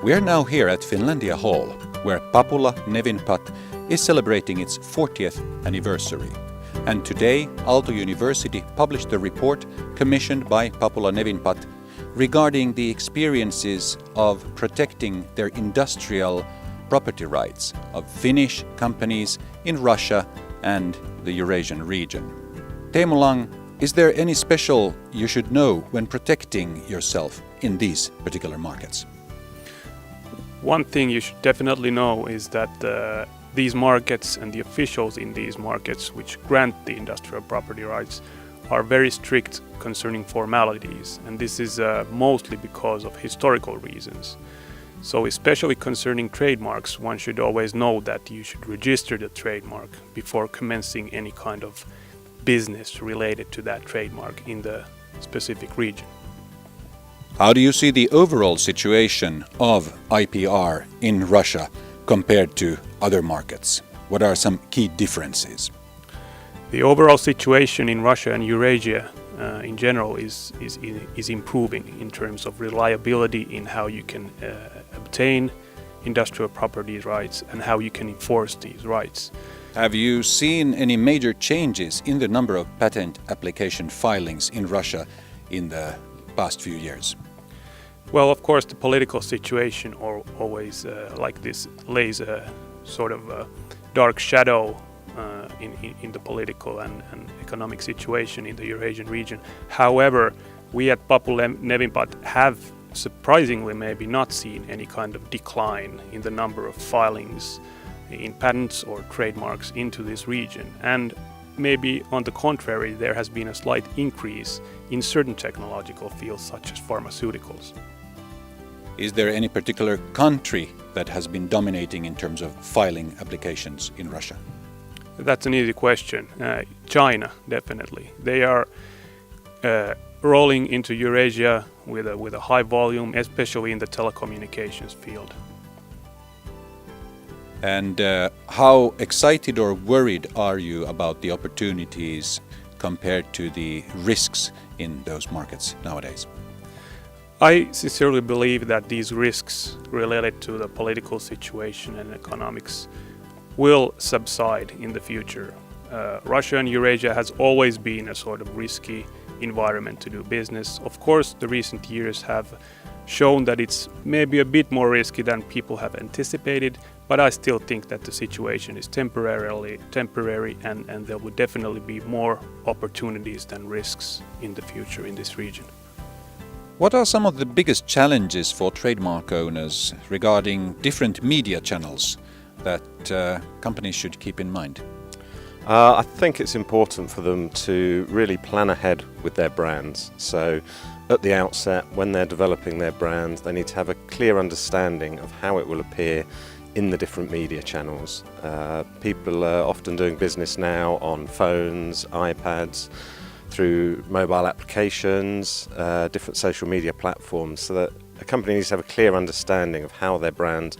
We are now here at Finlandia Hall, where Papula-Nevinpat is celebrating its 40th anniversary. And today, Aalto University published a report commissioned by Papula-Nevinpat regarding the experiences of protecting their industrial property rights of Finnish companies in Russia and the Eurasian region. Teemu Lang, is there any special you should know when protecting yourself in these particular markets? One thing you should definitely know is that these markets and the officials in these markets which grant the industrial property rights are very strict concerning formalities, and this is mostly because of historical reasons. So especially concerning trademarks, one should always know that you should register the trademark before commencing any kind of business related to that trademark in the specific region. How do you see the overall situation of IPR in Russia compared to other markets? What are some key differences? The overall situation in Russia and Eurasia in general is improving in terms of reliability in how you can obtain industrial property rights and how you can enforce these rights. Have you seen any major changes in the number of patent application filings in Russia in the past few years? Well, of course, the political situation always like this lays a sort of a dark shadow in the political and economic situation in the Eurasian region. However, we at Papula-Nevinpat have surprisingly maybe not seen any kind of decline in the number of filings in patents or trademarks into this region. And maybe on the contrary, there has been a slight increase in certain technological fields such as pharmaceuticals. Is there any particular country that has been dominating in terms of filing applications in Russia? That's an easy question. China, definitely. They are rolling into Eurasia with a high volume, especially in the telecommunications field. And how excited or worried are you about the opportunities compared to the risks in those markets nowadays? I sincerely believe that these risks related to the political situation and economics will subside in the future. Russia and Eurasia has always been a sort of risky environment to do business. Of course, the recent years have shown that it's maybe a bit more risky than people have anticipated, but I still think that the situation is temporary and there will definitely be more opportunities than risks in the future in this region. What are some of the biggest challenges for trademark owners regarding different media channels that companies should keep in mind? I think it's important for them to really plan ahead with their brands. So at the outset, when they're developing their brands, they need to have a clear understanding of how it will appear in the different media channels. People are often doing business now on phones, iPads, through mobile applications, different social media platforms, so that a company needs to have a clear understanding of how their brand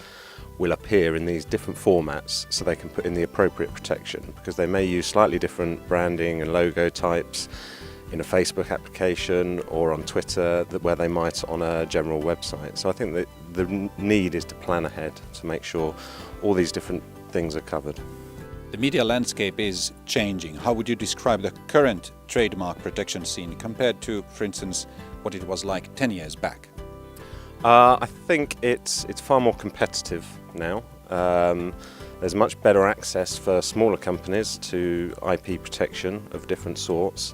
will appear in these different formats so they can put in the appropriate protection, because they may use slightly different branding and logo types in a Facebook application or on Twitter where they might on a general website. So I think that the need is to plan ahead to make sure all these different things are covered. The media landscape is changing. How would you describe the current trademark protection scene compared to, for instance, what it was like 10 years back? I think it's far more competitive now. There's much better access for smaller companies to IP protection of different sorts.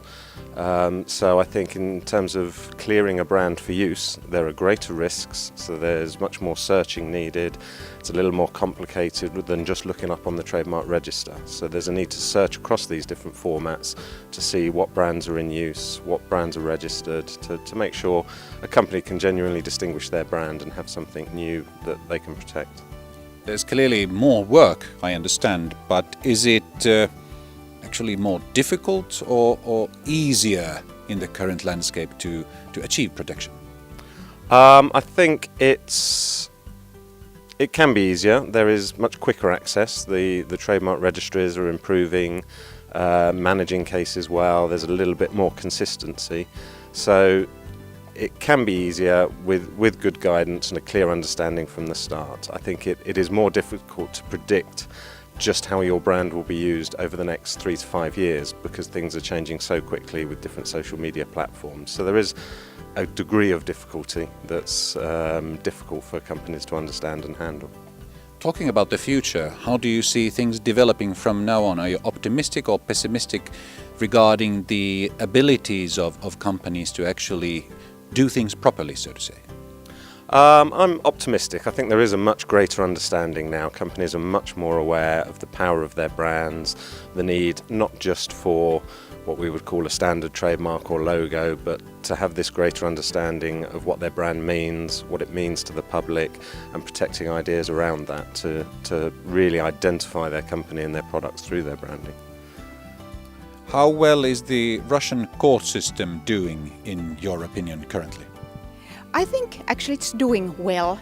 So I think in terms of clearing a brand for use, there are greater risks, so there's much more searching needed. It's a little more complicated than just looking up on the trademark register. So there's a need to search across these different formats to see what brands are in use, what brands are registered, to make sure a company can genuinely distinguish their brand and have something new that they can protect. There's clearly more work, I understand, but is it actually more difficult or easier in the current landscape to achieve protection? I think it can be easier. There is much quicker access. The trademark registries are improving, managing cases well. There's a little bit more consistency. So it can be easier with good guidance and a clear understanding from the start. I think it is more difficult to predict just how your brand will be used over the next 3 to 5 years, because things are changing so quickly with different social media platforms. So there is a degree of difficulty that's difficult for companies to understand and handle. Talking about the future, how do you see things developing from now on? Are you optimistic or pessimistic regarding the abilities of companies to actually do things properly, so to say? I'm optimistic. I think there is a much greater understanding now. Companies are much more aware of the power of their brands, the need not just for what we would call a standard trademark or logo, but to have this greater understanding of what their brand means, what it means to the public, and protecting ideas around that to really identify their company and their products through their branding. How well is the Russian court system doing, in your opinion, currently? I think actually it's doing well.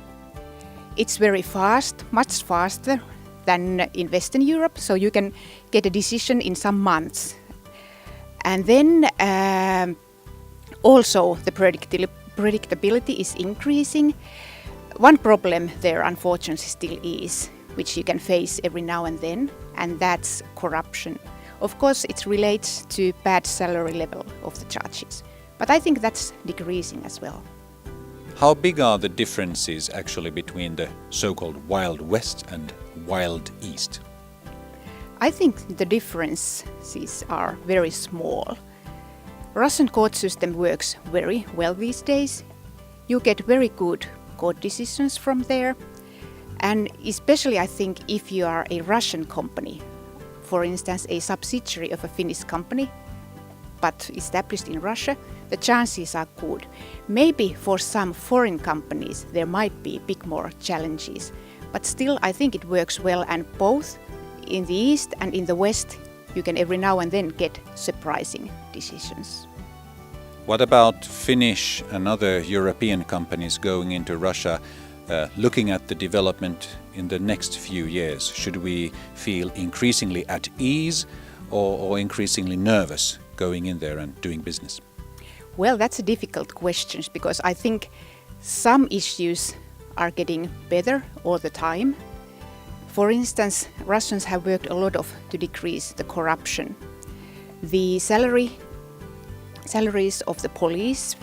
It's very fast, much faster than in Western Europe, so you can get a decision in some months. And then also the predictability is increasing. One problem there unfortunately still is, which you can face every now and then, and that's corruption. Of course it relates to bad salary level of the judges, but I think that's decreasing as well. How big are the differences actually between the so-called Wild West and Wild East? I think the differences are very small. Russian court system works very well these days. You get very good court decisions from there. And especially I think if you are a Russian company, for instance a subsidiary of a Finnish company, but established in Russia, the chances are good. Maybe for some foreign companies there might be big more challenges, but still I think it works well, and both in the East and in the West you can every now and then get surprising decisions. What about Finnish and other European companies going into Russia, looking at the development in the next few years? Should we feel increasingly at ease or increasingly nervous going in there and doing business? Well, that's a difficult question, because I think some issues are getting better all the time. For instance, Russians have worked a lot to decrease the corruption. The salaries of the police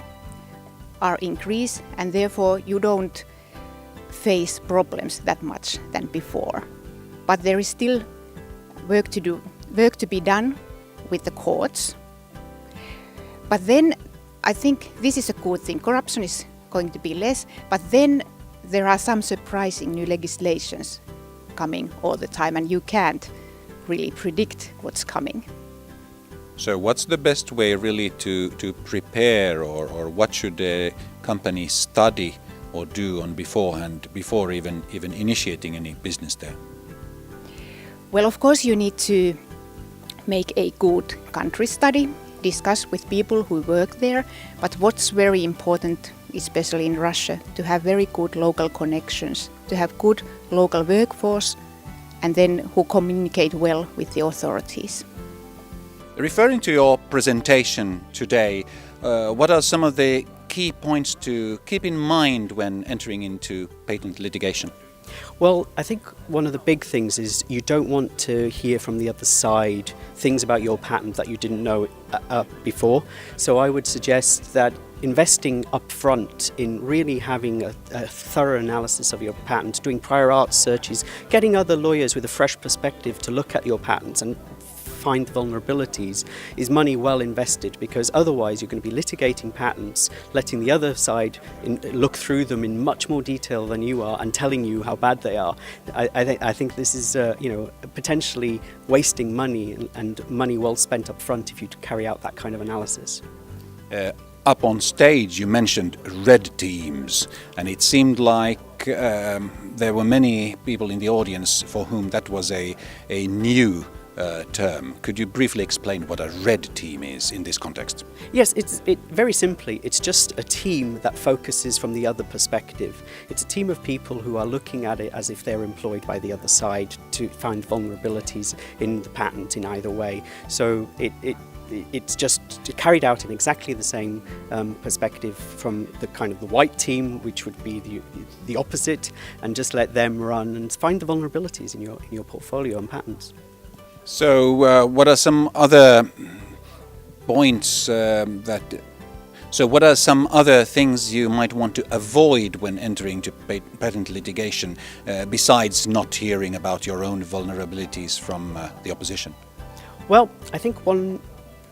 are increased, and therefore you don't face problems that much than before. But there is still work to be done with the courts. But then I think this is a good thing. Corruption is going to be less, but then there are some surprising new legislations coming all the time, and you can't really predict what's coming. So what's the best way really to prepare, or what should a company study or do on beforehand before even initiating any business there? Well, of course you need to make a good country study, discuss with people who work there, but what's very important, especially in Russia, to have very good local connections, to have good local workforce, and then who communicate well with the authorities. Referring to your presentation today, what are some of the key points to keep in mind when entering into patent litigation? Well, I think one of the big things is you don't want to hear from the other side things about your patent that you didn't know before. So I would suggest that investing upfront in really having a thorough analysis of your patent, doing prior art searches, getting other lawyers with a fresh perspective to look at your patents and find the vulnerabilities is money well invested, because otherwise you're going to be litigating patents, letting the other side look through them in much more detail than you are and telling you how bad they are. I think this is potentially wasting money and money well spent up front if you carry out that kind of analysis. Up on stage you mentioned red teams, and it seemed like there were many people in the audience for whom that was a new term. Could you briefly explain what a red team is in this context? Yes, very simply, it's just a team that focuses from the other perspective. It's a team of people who are looking at it as if they're employed by the other side to find vulnerabilities in the patent in either way. So it's just carried out in exactly the same perspective from the kind of the white team, which would be the opposite, and just let them run and find the vulnerabilities in your portfolio and patents. So what are some other points So what are some other things you might want to avoid when entering to patent litigation, besides not hearing about your own vulnerabilities from the opposition? Well, I think one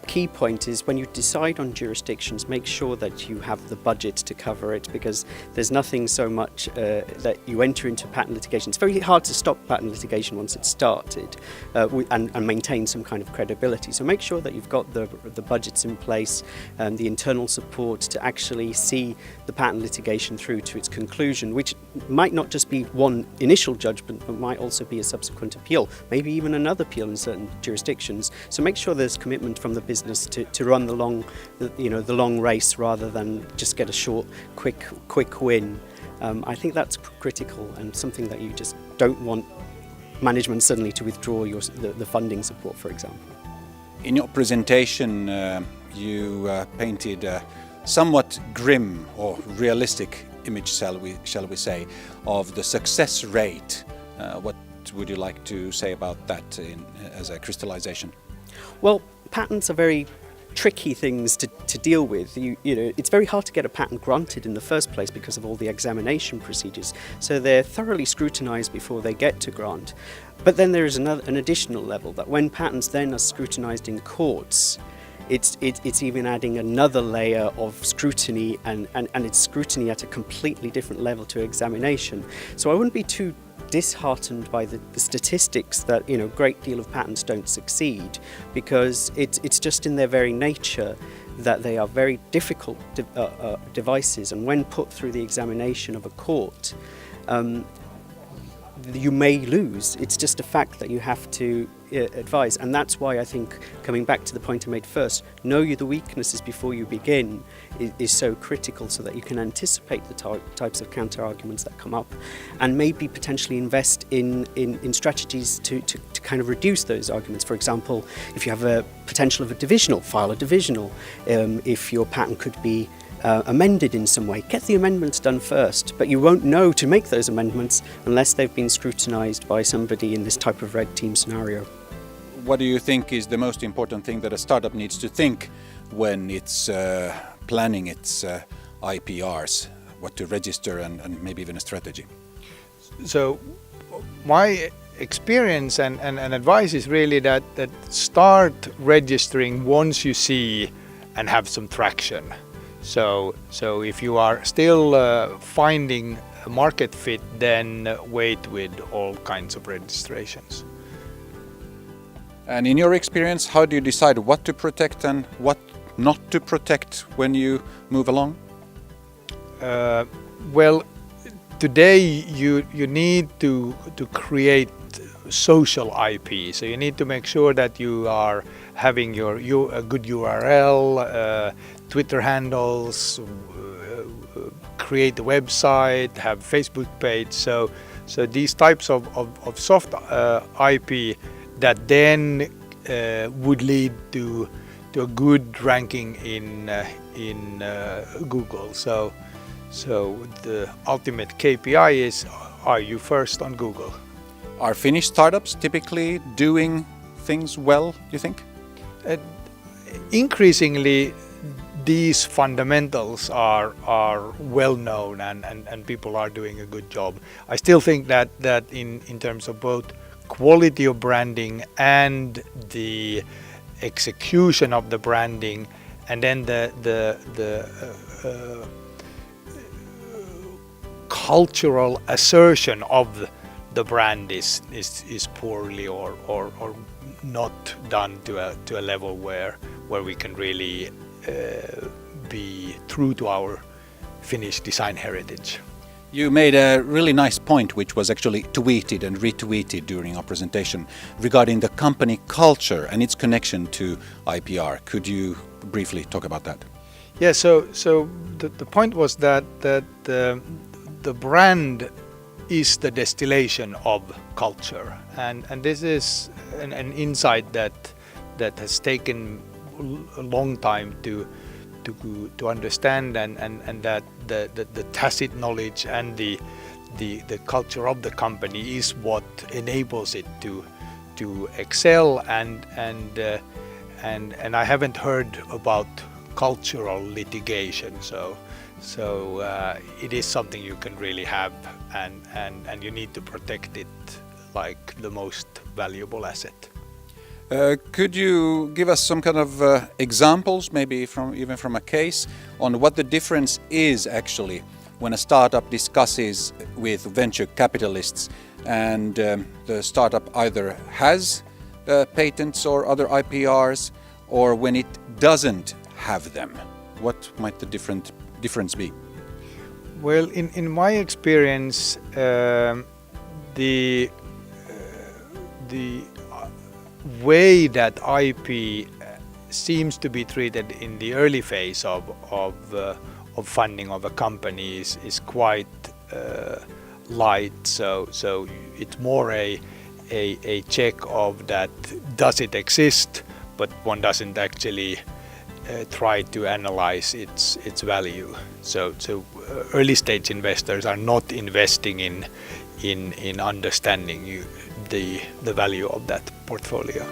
key point is when you decide on jurisdictions, make sure that you have the budget to cover it, because there's nothing so much that you enter into patent litigation. It's very hard to stop patent litigation once it's started and maintain some kind of credibility. So make sure that you've got the budgets in place and the internal support to actually see the patent litigation through to its conclusion, which might not just be one initial judgment, but might also be a subsequent appeal, maybe even another appeal in certain jurisdictions. So make sure there's commitment from the business to run the long race rather than just get a short, quick win. I think that's critical and something that you just don't want management suddenly to withdraw the funding support, for example. In your presentation, you painted a somewhat grim or realistic image, shall we say, of the success rate. What would you like to say about that as a crystallization? Well, patents are very tricky things to deal with. It's very hard to get a patent granted in the first place because of all the examination procedures. So they're thoroughly scrutinized before they get to grant. But then there is an additional level that when patents then are scrutinized in courts, it's even adding another layer of scrutiny, and it's scrutiny at a completely different level to examination. So I wouldn't be too disheartened by the statistics that a great deal of patents don't succeed, because it's just in their very nature that they are very difficult devices, and when put through the examination of a court, you may lose. It's just a fact that you have to advise, and that's why I think, coming back to the point I made first, know the weaknesses before you begin is so critical, so that you can anticipate the types of counter arguments that come up, and maybe potentially invest in strategies to kind of reduce those arguments. For example, if you have a potential of a divisional, file a divisional. If your patent could be amended in some way, get the amendments done first, but you won't know to make those amendments unless they've been scrutinized by somebody in this type of red team scenario. What do you think is the most important thing that a startup needs to think when it's planning its IPRs, what to register, and maybe even a strategy? So my experience and advice is really that start registering once you see and have some traction. So if you are still finding a market fit, then wait with all kinds of registrations. And in your experience, how do you decide what to protect and what not to protect when you move along? Well, today you need to create social IP. So you need to make sure that you are having a good URL, Twitter handles, create a website, have Facebook page. So these types of soft IP that then would lead to a good ranking in Google. So the ultimate KPI is, are you first on Google? Are Finnish startups typically doing things well, you think? Increasingly, these fundamentals are well known, and people are doing a good job. I still think that in terms of both quality of branding and the execution of the branding, and then the cultural assertion of the brand is poorly or not done to a level where we can really be true to our Finnish design heritage. You made a really nice point, which was actually tweeted and retweeted during our presentation, regarding the company culture and its connection to IPR. Could you briefly talk about that? Yeah, so the point was that the brand is the distillation of culture, and this is an insight that has taken a long time to understand, and that the tacit knowledge and the culture of the company is what enables it to excel, and I haven't heard about cultural litigation, so it is something you can really have, and you need to protect it like the most valuable asset. Could you give us some kind of examples, maybe even from a case, on what the difference is actually when a startup discusses with venture capitalists and the startup either has patents or other IPRs, or when it doesn't have them? What might the difference be? Well, in my experience, the way that IP seems to be treated in the early phase of funding of a company is quite light. So it's more a check of that, does it exist, but one doesn't actually try to analyze its value. So early stage investors are not investing in understanding the value of that portfolio.